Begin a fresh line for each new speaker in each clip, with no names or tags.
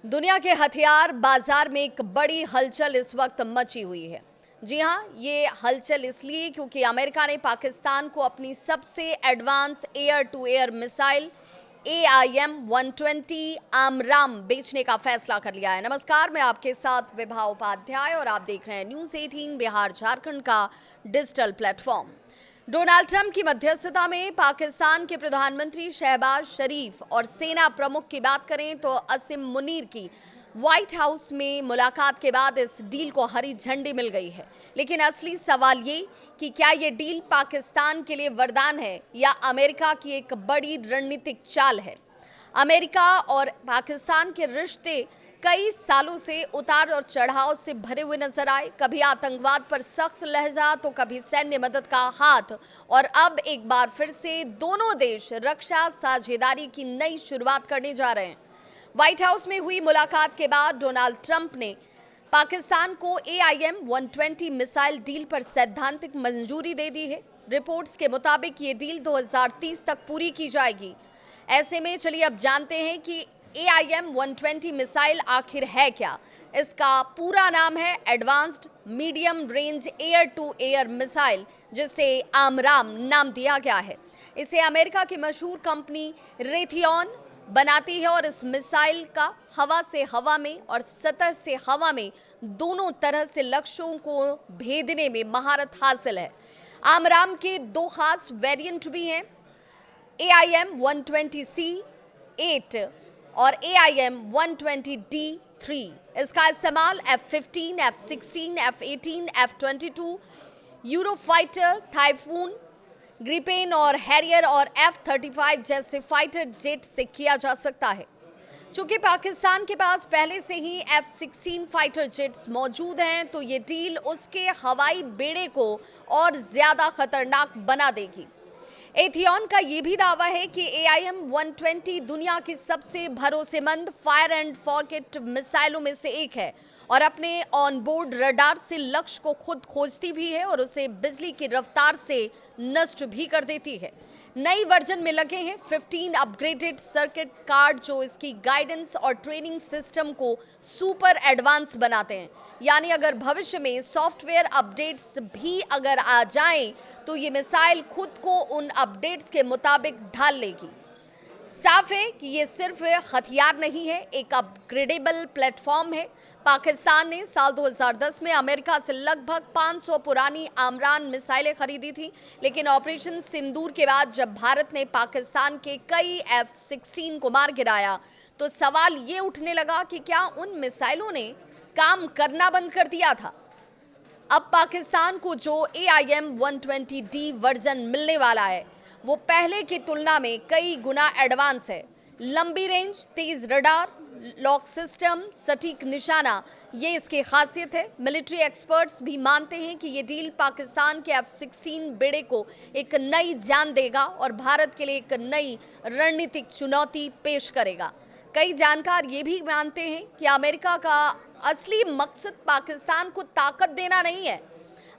दुनिया के हथियार बाजार में एक बड़ी हलचल इस वक्त मची हुई है। जी हां, ये हलचल इसलिए क्योंकि अमेरिका ने पाकिस्तान को अपनी सबसे advance air to air missile AIM-120 AMRAAM बेचने का फैसला कर लिया है। नमस्कार, मैं आपके साथ विभा उपाध्याय और आप देख रहे हैं न्यूज़ 18 बिहार झारखंड का डिजिटल प्लेटफॉर्म। डोनाल्ड ट्रंप की मध्यस्थता में पाकिस्तान के प्रधानमंत्री शहबाज शरीफ और सेना प्रमुख की बात करें तो असीम मुनीर की व्हाइट हाउस में मुलाकात के बाद इस डील को हरी झंडी मिल गई है। लेकिन असली सवाल ये कि क्या ये डील पाकिस्तान के लिए वरदान है या अमेरिका की एक बड़ी रणनीतिक चाल है। अमेरिका और पाकिस्तान के रिश्ते कई सालों से उतार और चढ़ाव से भरे हुए नजर आए। कभी आतंकवाद पर सख्त लहजा तो कभी सैन्य मदद का हाथ, और अब एक बार फिर से दोनों देश रक्षा साझेदारी की नई शुरुआत करने जा रहे हैं। व्हाइट हाउस में हुई मुलाकात के बाद डोनाल्ड ट्रंप ने पाकिस्तान को AIM-120 मिसाइल डील पर सैद्धांतिक मंजूरी दे दी है। रिपोर्ट्स के मुताबिक ये डील 2030 तक पूरी की जाएगी। ऐसे में चलिए अब जानते हैं कि AIM-120 मिसाइल आखिर है क्या। इसका पूरा नाम है advanced medium range air to air missile, जिसे आमराम नाम दिया गया है। इसे अमेरिका की मशहूर कंपनी रेथियन बनाती है और इस मिसाइल का हवा से हवा में और सतह से हवा में दोनों तरह से लक्ष्यों को भेदने में महारत हासिल है। आमराम के दो खास वेरिएंट भी हैं, AIM-120C-8 और AIM-120D-3। इसका इस्तेमाल F-15, F-16, F-18, F-22, Eurofighter, typhoon, Gripen और हैरियर और F-35 जैसे फाइटर जेट से किया जा सकता है। चूंकि पाकिस्तान के पास पहले से ही F-16 फाइटर जेट्स मौजूद हैं, तो ये डील उसके हवाई बेड़े को और ज्यादा खतरनाक बना देगी। एथियन का ये भी दावा है कि AIM-120 दुनिया की सबसे भरोसेमंद फायर एंड फॉरगेट मिसाइलों में से एक है और अपने ऑनबोर्ड रडार से लक्ष्य को खुद खोजती भी है और उसे बिजली की रफ्तार से नष्ट भी कर देती है। नई वर्जन में लगे हैं 15 अपग्रेडेड सर्किट कार्ड जो इसकी गाइडेंस और ट्रेनिंग सिस्टम को सुपर एडवांस बनाते हैं। यानी अगर भविष्य में सॉफ्टवेयर अपडेट्स भी अगर आ जाएं तो ये मिसाइल खुद को उन अपडेट्स के मुताबिक ढाल लेगी। साफ है कि ये सिर्फ हथियार नहीं है, एक अपग्रेडेबल प्लेटफॉर्म है। पाकिस्तान ने साल 2010 में अमेरिका से लगभग 500 पुरानी आमरान मिसाइलें खरीदी थी, लेकिन ऑपरेशन सिंदूर के बाद जब भारत ने पाकिस्तान के कई F-16 को मार गिराया तो सवाल ये उठने लगा कि क्या उन मिसाइलों ने काम करना बंद कर दिया था। अब पाकिस्तान को जो AIM-120D वर्जन मिलने वाला है वो पहले की तुलना में कई गुना एडवांस है। लंबी रेंज, तेज रडार, लॉक सिस्टम, सटीक निशाना, ये इसकी खासियत है। मिलिट्री एक्सपर्ट्स भी मानते हैं कि ये डील पाकिस्तान के F-16 बेड़े को एक नई जान देगा और भारत के लिए एक नई रणनीतिक चुनौती पेश करेगा। कई जानकार ये भी मानते हैं कि अमेरिका का असली मकसद पाकिस्तान को ताकत देना नहीं है,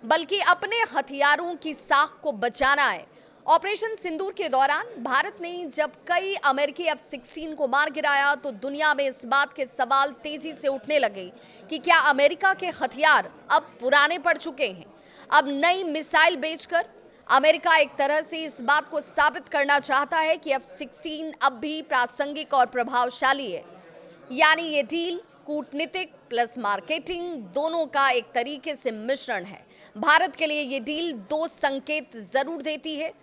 बल्कि अपने हथियारों की साख को बचाना है। ऑपरेशन सिंदूर के दौरान भारत ने जब कई अमेरिकी F-16 को मार गिराया तो दुनिया में इस बात के सवाल तेजी से उठने लगे कि क्या अमेरिका के हथियार अब पुराने पड़ चुके हैं। अब नई मिसाइल बेचकर अमेरिका एक तरह से इस बात को साबित करना चाहता है कि F-16 अब भी प्रासंगिक और प्रभावशाली है। यानी ये डील कूटनीतिक प्लस मार्केटिंग दोनों का एक तरीके से मिश्रण है। भारत के लिए ये डील दो संकेत जरूर देती है।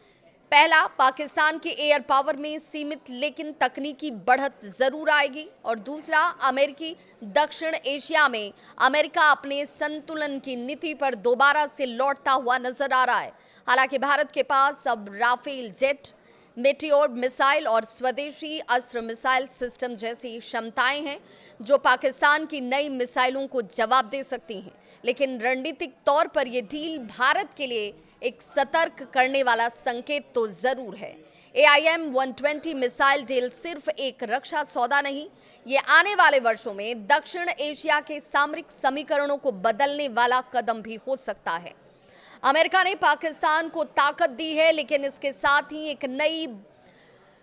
पहला, पाकिस्तान के एयर पावर में सीमित लेकिन तकनीकी बढ़त जरूर आएगी, और दूसरा, अमेरिकी दक्षिण एशिया में अमेरिका अपने संतुलन की नीति पर दोबारा से लौटता हुआ नजर आ रहा है। हालांकि भारत के पास अब राफेल जेट, मेटियोर मिसाइल और स्वदेशी अस्त्र मिसाइल सिस्टम जैसी क्षमताएं हैं जो पाकिस्तान की नई मिसाइलों को जवाब दे सकती हैं। लेकिन रणनीतिक तौर पर यह डील भारत के लिए एक सतर्क करने वाला संकेत तो जरूर है। AIM-120 मिसाइल डील सिर्फ एक रक्षा सौदा नहीं, ये आने वाले वर्षों में दक्षिण एशिया के सामरिक समीकरणों को बदलने वाला कदम भी हो सकता है। अमेरिका ने पाकिस्तान को ताकत दी है, लेकिन इसके साथ ही एक नई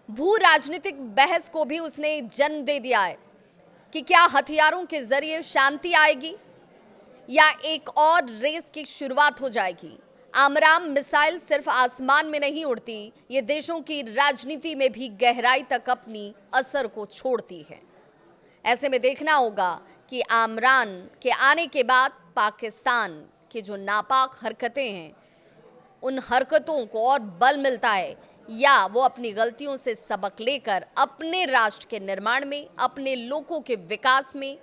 भू राजनीतिक बहस को भी उसने जन्म दे दिया है। कि क्या हथियारों के जरिए शांति आएगी या एक और रेस की शुरुआत हो जाएगी। आमराम मिसाइल सिर्फ आसमान में नहीं उड़ती, ये देशों की राजनीति में भी गहराई तक अपनी असर को छोड़ती है। ऐसे में देखना होगा कि आमरान के आने के बाद पाकिस्तान की जो नापाक हरकतें हैं, उन हरकतों को और बल मिलता है या वो अपनी गलतियों से सबक लेकर अपने राष्ट्र के निर्माण में, अपने लोगों के विकास में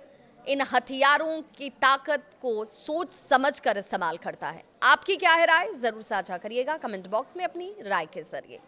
इन हथियारों की ताकत को सोच समझकर इस्तेमाल करता है। आपकी क्या है राय? जरूर साझा करिएगा कमेंट बॉक्स में अपनी राय के जरिए।